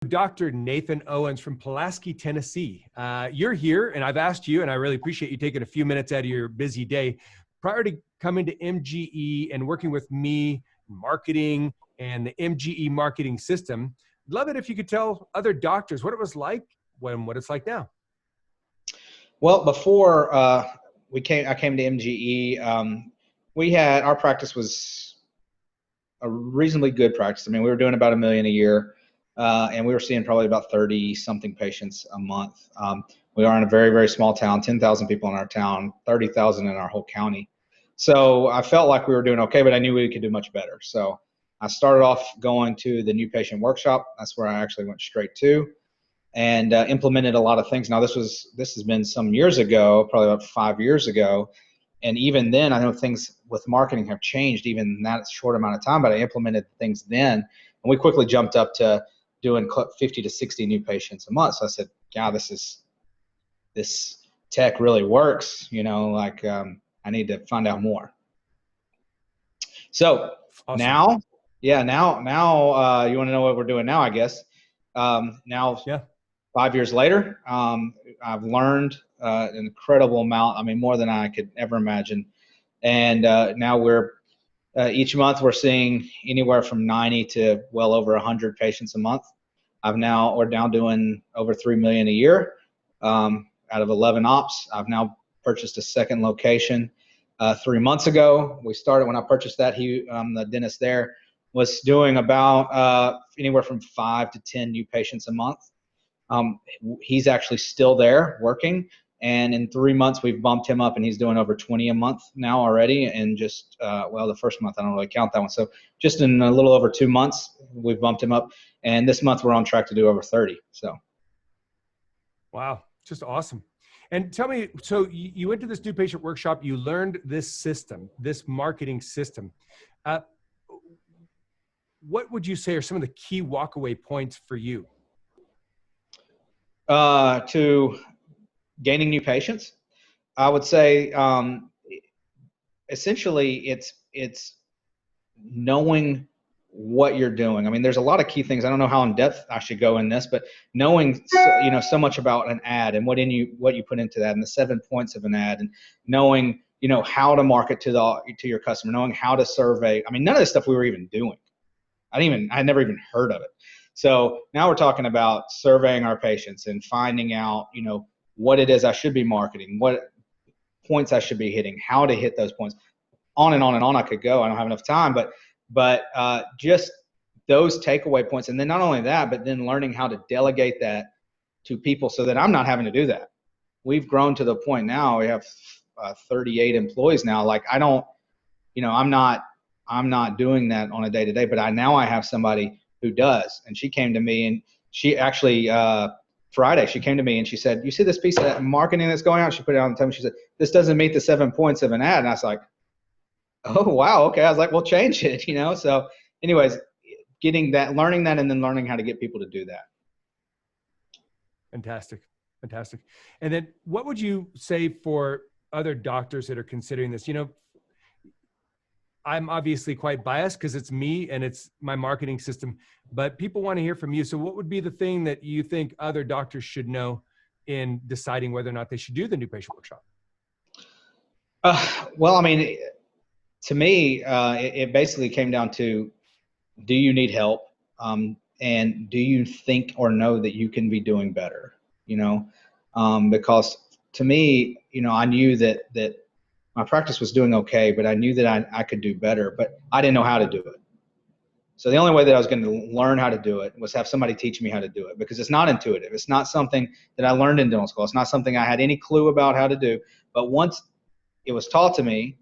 Dr. Nathan Owens from Pulaski, Tennessee. You're here, and I've asked you, and I really appreciate you taking a few minutes out of your busy day. Prior to coming to MGE and working with me, marketing, and the MGE marketing system, I'd love it if you could tell other doctors what it was like when what it's like now. Well, before I came to MGE, our practice was a reasonably good practice. I mean, we were doing about $1 million a year. And we were seeing probably about 30 something patients a month. We are in a very, very small town, 10,000 people in our town, 30,000 in our whole county. So I felt like we were doing okay, but I knew we could do much better. So I started off going to the new patient workshop. That's where I actually went straight to, and implemented a lot of things. Now this has been some years ago, probably about 5 years ago. And even then, I know things with marketing have changed even in that short amount of time, but I implemented things then. And we quickly jumped up to doing 50 to 60 new patients a month. So I said, yeah, this tech really works, I need to find out more. So Awesome. now you want to know what we're doing now, I guess. Yeah. 5 years later, I've learned an incredible amount. I mean, more than I could ever imagine. And now each month we're seeing anywhere from 90 to well over 100 patients a month. We're now doing over 3 million a year out of 11 ops. I've now purchased a second location 3 months ago. When I purchased that, the dentist there was doing about anywhere from 5 to 10 new patients a month. He's actually still there working. And in 3 months, we've bumped him up, and he's doing over 20 a month now already. And just, the first month, I don't really count that one. So just in a little over 2 months, we've bumped him up. And this month, we're on track to do over 30. So. Wow, just awesome. And tell me, so you went to this new patient workshop, you learned this system, this marketing system. What would you say are some of the key walkaway points for you? To gaining new patients, I would say essentially it's knowing what you're doing. I mean, there's a lot of key things. I don't know how in depth I should go in this, but knowing so much about an ad and what you put into that, and the 7 points of an ad, and knowing how to market to your customer, knowing how to survey. I mean, none of this stuff we were even doing. I never even heard of it. So now we're talking about surveying our patients and finding out, what it is I should be marketing, what points I should be hitting, how to hit those points. On and on and on I could go. I don't have enough time, but just those takeaway points. And then not only that, but then learning how to delegate that to people so that I'm not having to do that. We've grown to the point now, we have 38 employees now. Like I'm not doing that on a day-to-day, but I have somebody who does. And she came to me, and she actually, Friday, she came to me and she said, you see this piece of marketing that's going out? She put it on the table. She said, this doesn't meet the 7 points of an ad. And I was like, oh, wow. Okay. I was like, well, change it, So anyways, learning that, and then learning how to get people to do that. Fantastic. Fantastic. And then what would you say for other doctors that are considering this? I'm obviously quite biased because it's me and it's my marketing system, but people want to hear from you. So what would be the thing that you think other doctors should know in deciding whether or not they should do the new patient workshop? Well, I mean, to me, it basically came down to, do you need help? And do you think or know that you can be doing better? Because to me, I knew that my practice was doing okay, but I knew that I could do better, but I didn't know how to do it. So the only way that I was going to learn how to do it was have somebody teach me how to do it, because it's not intuitive. It's not something that I learned in dental school. It's not something I had any clue about how to do. But once it was taught to me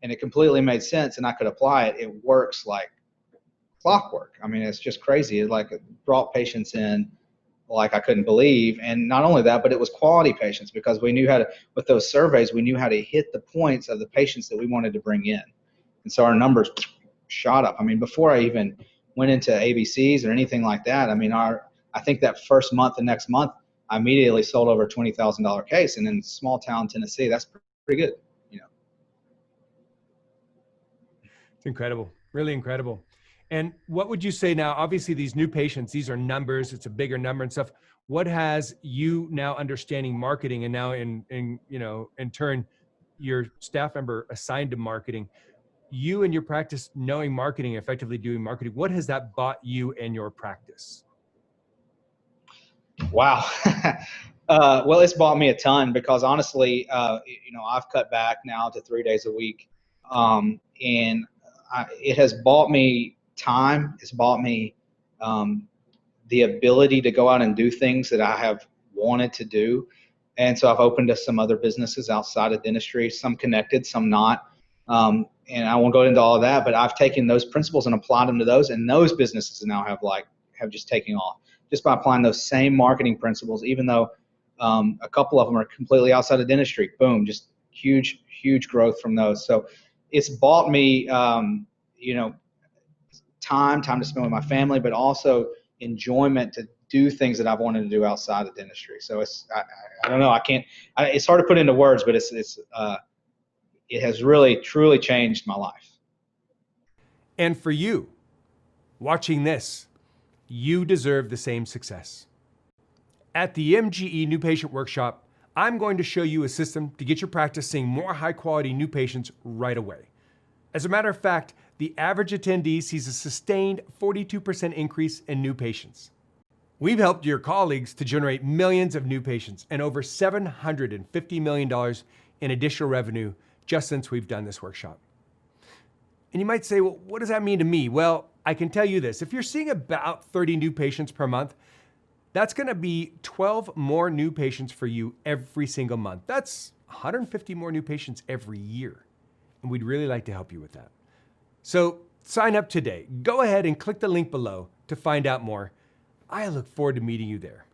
and it completely made sense and I could apply it, it works like clockwork. I mean, it's just crazy. It brought patients in like I couldn't believe. And not only that, but it was quality patients, because we knew with those surveys, we knew how to hit the points of the patients that we wanted to bring in. And so our numbers shot up. I mean, before I even went into ABCs or anything like that, I mean, I think that first month, the next month, I immediately sold over a $20,000 case. And in small town Tennessee, that's pretty good, It's incredible. Really incredible. And what would you say now? Obviously, these new patients, these are numbers, it's a bigger number and stuff. What has you now understanding marketing, and now in turn, your staff member assigned to marketing, you and your practice knowing marketing, effectively doing marketing, what has that bought you and your practice? Wow. Well, it's bought me a ton because honestly, I've cut back now to 3 days a week. And it has bought me time. It's bought me the ability to go out and do things that I have wanted to do. And so I've opened up some other businesses outside of dentistry, some connected, some not. And I won't go into all of that, but I've taken those principles and applied them to those, and those businesses now have just taken off just by applying those same marketing principles, even though a couple of them are completely outside of dentistry. Boom, just huge growth from those. So it's bought me, time to spend with my family, but also enjoyment to do things that I've wanted to do outside of dentistry. So I don't know, it's hard to put into words, but it has really, truly changed my life. And for you, watching this, you deserve the same success. At the MGE New Patient Workshop, I'm going to show you a system to get your practice seeing more high-quality new patients right away. As a matter of fact, the average attendee sees a sustained 42% increase in new patients. We've helped your colleagues to generate millions of new patients and over $750 million in additional revenue just since we've done this workshop. And you might say, well, what does that mean to me? Well, I can tell you this. If you're seeing about 30 new patients per month, that's going to be 12 more new patients for you every single month. That's 150 more new patients every year. And we'd really like to help you with that. So sign up today. Go ahead and click the link below to find out more. I look forward to meeting you there.